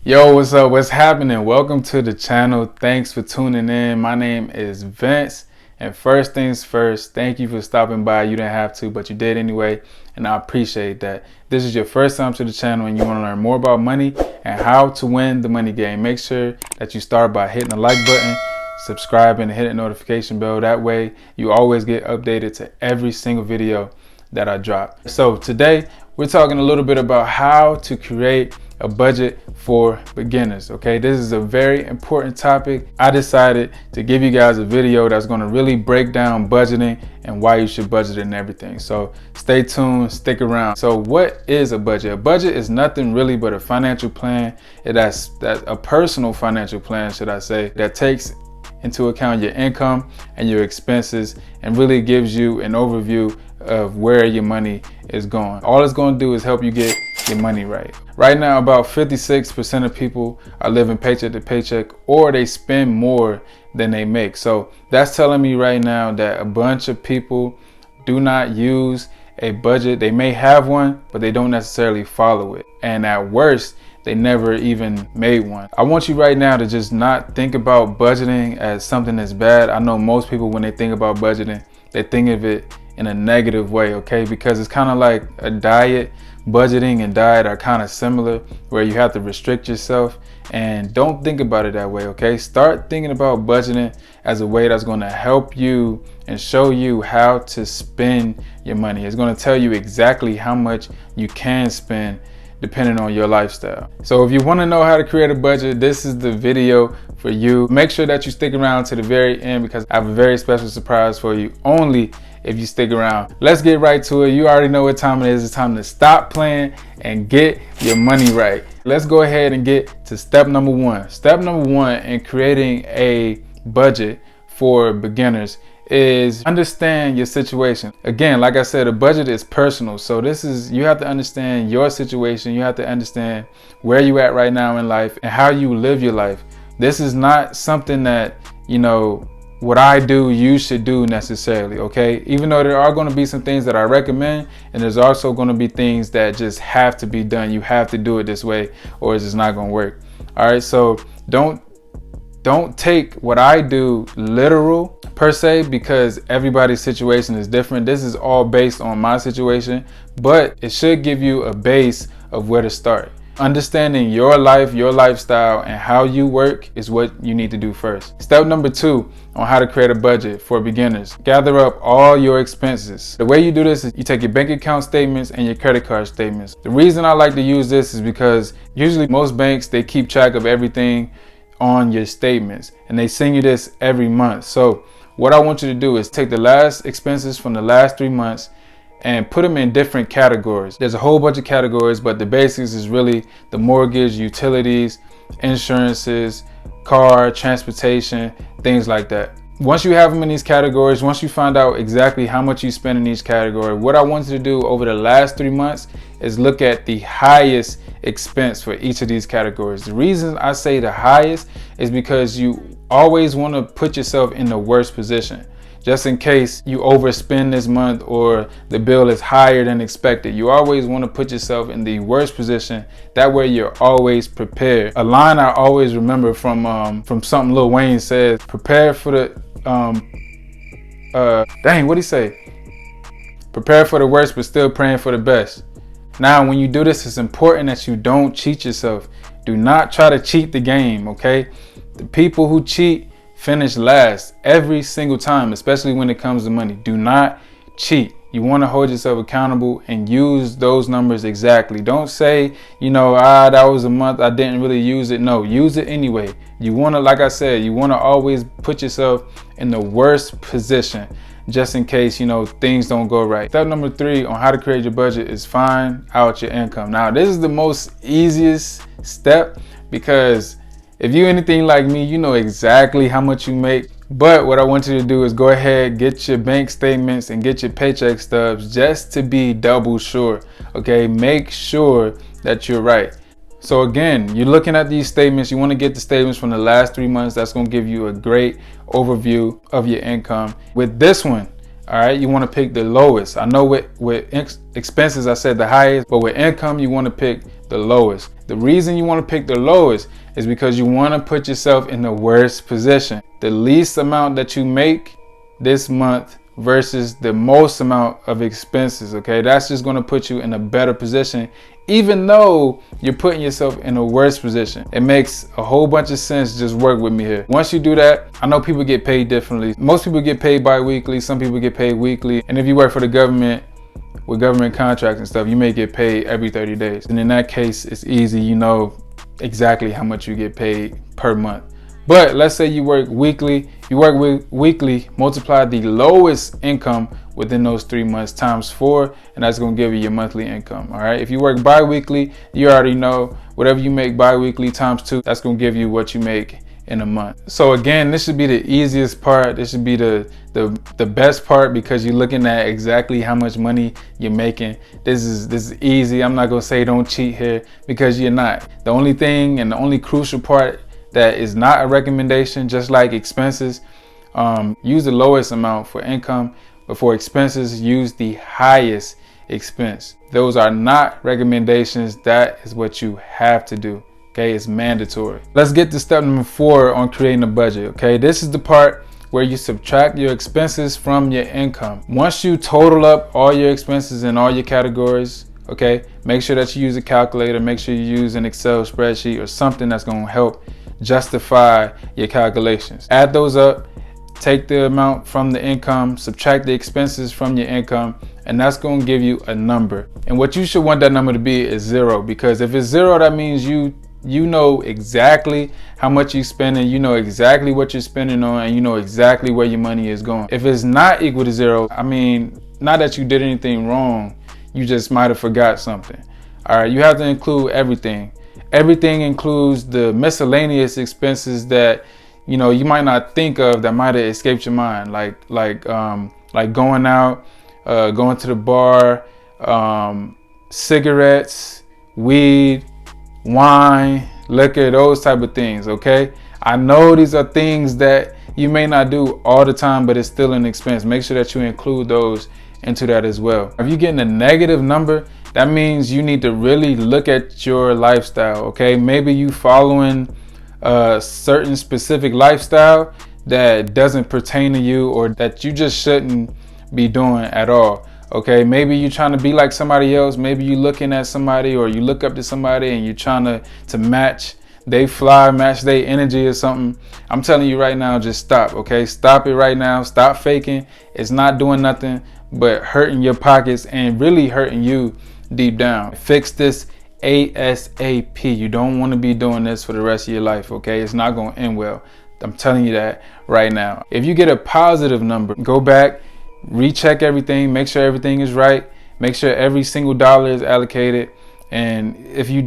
Yo, what's up? What's happening? Welcome to the channel. Thanks for tuning in. My name is Vince. And first things first, thank you for stopping by. You didn't have to, but you did anyway. And I appreciate that. If this is your first time to the channel and you want to learn more about money and how to win the money game, make sure that you start by hitting the like button, subscribing, and hitting the notification bell. That way you always get updated to every single video that I drop. So today we're talking a little bit about how to create a budget for beginners. Okay, this is a very important topic. I decided to give you guys a video that's going to really break down budgeting and why you should budget and everything. So stay tuned, stick around. So what is a budget? A budget is nothing really but a financial plan. That's a personal financial plan, should I say, that takes into account your income and your expenses and really gives you an overview of where your money is going. All it's going to do is help you get your money right. Right now, about 56% of people are living paycheck to paycheck, or they spend more than they make. So that's telling me right now that a bunch of people do not use a budget. They may have one, but they don't necessarily follow it. And at worst, they never even made one. I want you right now to just not think about budgeting as something that's bad. I know most people, when they think about budgeting, they think of it in a negative way, okay? Because it's kind of like a diet. Budgeting and diet are kind of similar, where you have to restrict yourself, and don't think about it that way, okay? Start thinking about budgeting as a way that's going to help you and show you how to spend your money. It's going to tell you exactly how much you can spend depending on your lifestyle. So if you want to know how to create a budget, this is the video for you. Make sure that you stick around to the very end, because I have a very special surprise for you, only if you stick around. Let's get right to it. You already know what time it is. It's time to stop playing and get your money right. Let's go ahead and get to step number one. Step number one in creating a budget for beginners is understand your situation. Again, like I said, a budget is personal. So you have to understand your situation. You have to understand where you at right now in life and how you live your life. This is not something that, what I do, you should do necessarily, okay? Even though there are going to be some things that I recommend, and there's also going to be things that just have to be done. You have to do it this way or it's just not going to work. All right, so don't take what I do literal per se, because everybody's situation is different. This is all based on my situation, but it should give you a base of where to start. Understanding your life, your lifestyle, and how you work is what you need to do first. Step number two on how to create a budget for beginners. Gather up all your expenses. The way you do this is you take your bank account statements and your credit card statements. The reason I like to use this is because usually most banks, they keep track of everything on your statements, and they send you this every month. So what I want you to do is take the last expenses from the last 3 months and put them in different categories. There's a whole bunch of categories, but the basics is really the mortgage, utilities, insurances, car, transportation, things like that. Once you have them in these categories, once you find out exactly how much you spend in each category, what I want you to do over the last 3 months is look at the highest expense for each of these categories. The reason I say the highest is because you always want to put yourself in the worst position. Just in case you overspend this month or the bill is higher than expected, you always want to put yourself in the worst position. That way you're always prepared. A line I always remember from something Lil Wayne says, prepare for the, what'd he say? Prepare for the worst, but still praying for the best. Now, when you do this, it's important that you don't cheat yourself. Do not try to cheat the game, okay? The people who cheat finish last every single time, especially when it comes to money. Do not cheat. You want to hold yourself accountable and use those numbers exactly. Don't say, that was a month, I didn't really use it. No, use it anyway. You want to, like I said, you want to always put yourself in the worst position, just in case, things don't go right. Step number three on how to create your budget is find out your income. Now, this is the most easiest step, because if you're anything like me, you know exactly how much you make. But what I want you to do is go ahead, get your bank statements and get your paycheck stubs just to be double sure. Okay, make sure that you're right. So again, you're looking at these statements. You want to get the statements from the last 3 months. That's going to give you a great overview of your income. With this one, all right, you want to pick the lowest. I know with expenses, I said the highest, but with income, you want to pick the lowest. The reason you want to pick the lowest is because you want to put yourself in the worst position. The least amount that you make this month versus the most amount of expenses, okay? That's just going to put you in a better position, even though you're putting yourself in a worse position. It makes a whole bunch of sense. Just work with me here. Once you do that, I know people get paid differently. Most people get paid bi-weekly. Some people get paid weekly. And if you work for the government, with government contracts and stuff, you may get paid every 30 days. And in that case, it's easy. You know exactly how much you get paid per month. But let's say you work weekly. You work with weekly, multiply the lowest income within those 3 months times 4, and that's going to give you your monthly income. All right. If you work bi-weekly, you already know whatever you make bi-weekly times 2, that's going to give you what you make in a month. So again, this should be the easiest part. This should be the best part, because you're looking at exactly how much money you're making. This is easy. I'm not going to say don't cheat here, because you're not. The only thing and the only crucial part that is not a recommendation, just like expenses, use the lowest amount for income, but for expenses, use the highest expense. Those are not recommendations. That is what you have to do. Okay, it's mandatory. Let's get to step number 4 on creating a budget. Okay, this is the part where you subtract your expenses from your income. Once you total up all your expenses in all your categories, okay, make sure that you use a calculator. Make sure you use an Excel spreadsheet or something that's going to help justify your calculations. Add those up, take the amount from the income, subtract the expenses from your income, and that's going to give you a number. And what you should want that number to be is 0, because if it's 0, that means you know exactly how much you're spending, you know exactly what you're spending on, and you know exactly where your money is going. If it's not equal to 0, I mean, not that you did anything wrong, you just might have forgot something. All right, you have to include everything. Everything includes the miscellaneous expenses that you know you might not think of, that might have escaped your mind, like going out, going to the bar, cigarettes, weed, wine, liquor, those type of things. Okay, I know these are things that you may not do all the time, but it's still an expense. Make sure that you include those into that as well. If you're getting a negative number, that means you need to really look at your lifestyle. Okay, maybe you following a certain specific lifestyle that doesn't pertain to you, or that you just shouldn't be doing at all. Okay, maybe you're trying to be like somebody else. Maybe you're looking at somebody, or you look up to somebody and you're trying to match they fly, match their energy or something. I'm telling you right now, just stop. Okay, stop it right now. Stop faking. It's not doing nothing but hurting your pockets and really hurting you deep down. Fix this ASAP. You don't want to be doing this for the rest of your life. Okay, it's not going to end well. I'm telling you that right now. If you get a positive number, go back, recheck everything, make sure everything is right, make sure every single dollar is allocated. And if you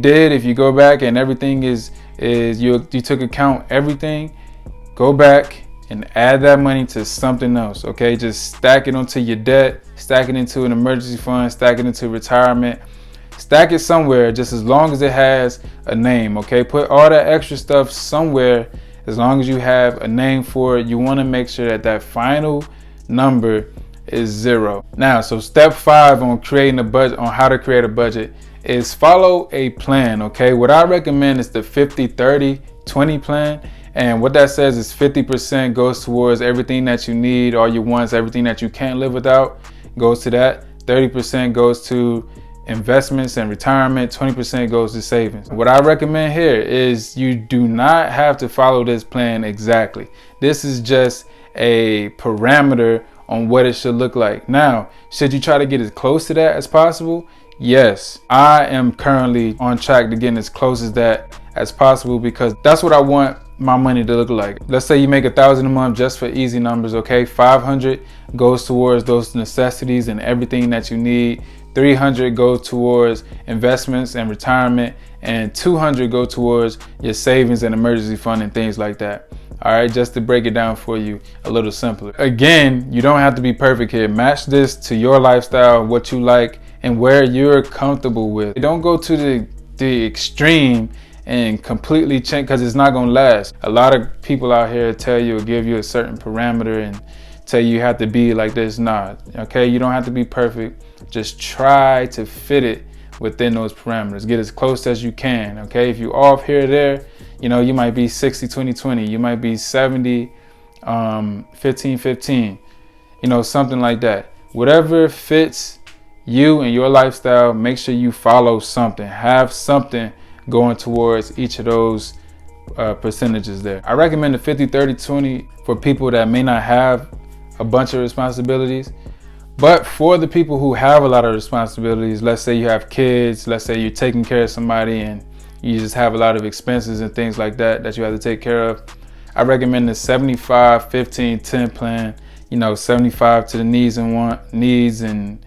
go back and everything is you took account everything, go back and add that money to something else. Okay, just stack it onto your debt, stack it into an emergency fund, stack it into retirement, stack it somewhere, just as long as it has a name. Okay, put all that extra stuff somewhere as long as you have a name for it. You want to make sure that that final number is 0. Now, so step 5 on creating a budget, on how to create a budget, is follow a plan. Okay, what I recommend is the 50-30-20 plan. And what that says is 50% goes towards everything that you need, all your wants, everything that you can't live without goes to that. 30% goes to investments and retirement. 20% goes to savings. What I recommend here is you do not have to follow this plan exactly. This is just a parameter on what it should look like. Now, should you try to get as close to that as possible? Yes, I am currently on track to getting as close as that as possible, because that's what I want my money to look like. Let's say you make $1,000 a month, just for easy numbers. Okay, 500 goes towards those necessities and everything that you need. 300 goes towards investments and retirement, and 200 go towards your savings and emergency fund and things like that. All right, just to break it down for you a little simpler. Again, you don't have to be perfect here. Match this to your lifestyle, what you like, and where you're comfortable with. Don't go to the extreme and completely change, because it's not gonna last. A lot of people out here tell you or give you a certain parameter and tell you have to be like this. Nah, okay, you don't have to be perfect. Just try to fit it within those parameters. Get as close as you can, okay? If you're off here or there, you know, you might be 60, 20, 20. You might be 70, 15, 15, you know, something like that. Whatever fits you and your lifestyle, make sure you follow something. Have something going towards each of those percentages there. I recommend the 50, 30, 20 for people that may not have a bunch of responsibilities. But for the people who have a lot of responsibilities, let's say you have kids, let's say you're taking care of somebody and you just have a lot of expenses and things like that that you have to take care of, I recommend the 75, 15, 10 plan. You know, 75 to the needs and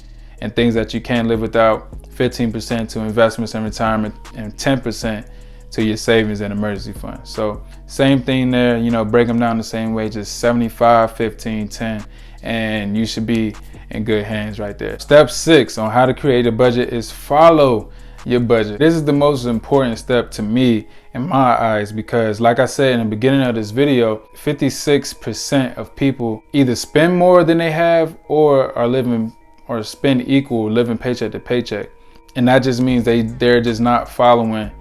things that you can't live without, 15% to investments and retirement, and 10% to your savings and emergency fund. So same thing there, you know, break them down the same way, just 75, 15, 10, and you should be in good hands right there. Step 6 on how to create a budget is follow your budget. This is the most important step to me in my eyes, because like I said in the beginning of this video, 56% of people either spend more than they have or are living or spend equal, living paycheck to paycheck. And that just means they're just not following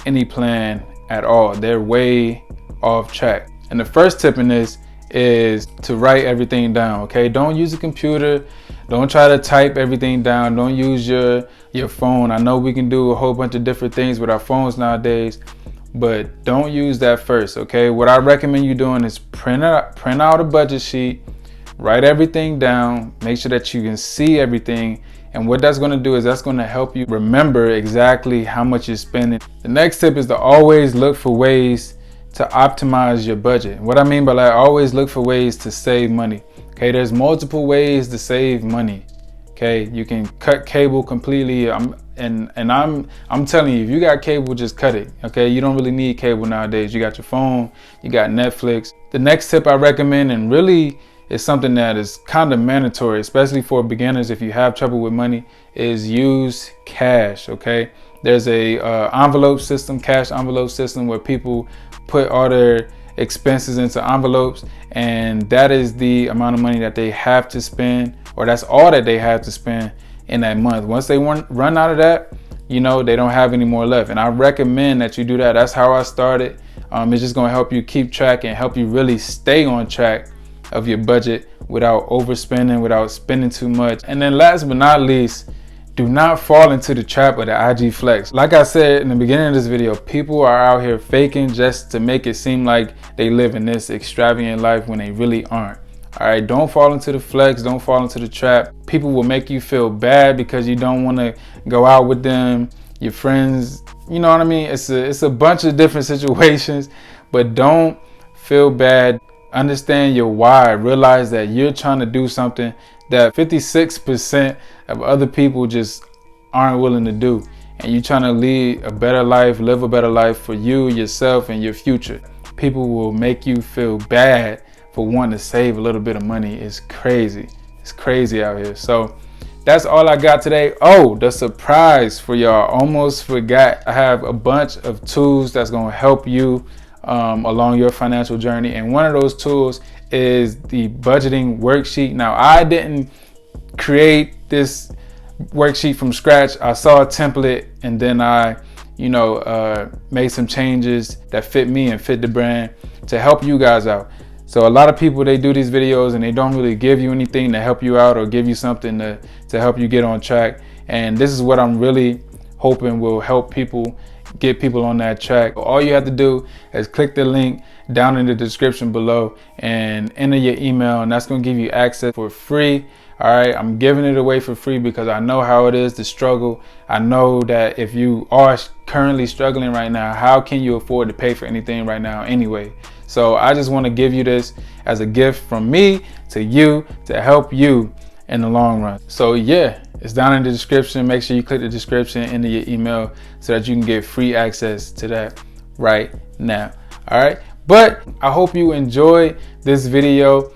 any plan at all. They're way off track. And the first tip in this is to write everything down, okay? Don't use a computer. Don't try to type everything down. Don't use your phone. I know we can do a whole bunch of different things with our phones nowadays, but don't use that first, okay? What I recommend you doing is print out a budget sheet, write everything down, make sure that you can see everything. And what that's going to do is that's going to help you remember exactly how much you're spending. The next tip is to always look for ways to optimize your budget. What I mean by that, always look for ways to save money. Okay, there's multiple ways to save money. Okay, you can cut cable completely. I'm telling you, if you got cable, just cut it. Okay, you don't really need cable nowadays. You got your phone, you got Netflix. The next tip I recommend, and really is something that is kind of mandatory, especially for beginners if you have trouble with money, is use cash. Okay, there's a envelope system, cash envelope system, where people put all their expenses into envelopes, and that is the amount of money that they have to spend, or that's all that they have to spend in that month. Once they run out of that, you know, they don't have any more left. And I recommend that you do that. That's how I started. It's just going to help you keep track and help you really stay on track of your budget without overspending, without spending too much. And then last but not least, do not fall into the trap of the IG flex. Like I said in the beginning of this video, people are out here faking just to make it seem like they live in this extravagant life when they really aren't. All right, don't fall into the flex, don't fall into the trap. People will make you feel bad because you don't want to go out with them, your friends, you know what I mean? It's a bunch of different situations, but don't feel bad. Understand your why. Realize that you're trying to do something that 56% of other people just aren't willing to do. And you're trying to lead a better life, live a better life for you, yourself, and your future. People will make you feel bad for wanting to save a little bit of money. It's crazy. It's crazy out here. So that's all I got today. Oh, the surprise for y'all. Almost forgot. I have a bunch of tools that's going to help you along your financial journey. And one of those tools is the budgeting worksheet. Now, I didn't create this worksheet from scratch. I saw a template and then I, made some changes that fit me and fit the brand to help you guys out. So a lot of people, they do these videos and they don't really give you anything to help you out or give you something to help you get on track. And this is what I'm really hoping will help people, get people on that track. All you have to do is click the link down in the description below and enter your email, and that's going to give you access for free. All right, I'm giving it away for free because I know how it is to struggle. I know that if you are currently struggling right now, how can you afford to pay for anything right now anyway? So I just want to give you this as a gift from me to you to help you in the long run. So yeah, it's down in the description. Make sure you click the description, enter your email so that you can get free access to that right now. All right, but I hope you enjoyed this video.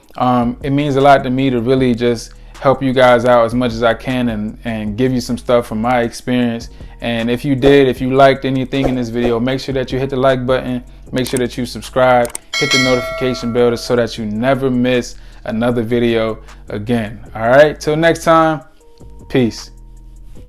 It means a lot to me to really just help you guys out as much as I can and give you some stuff from my experience. And if you liked anything in this video, make sure that you hit the like button, make sure that you subscribe, hit the notification bell so that you never miss another video again. All right, till next time, peace.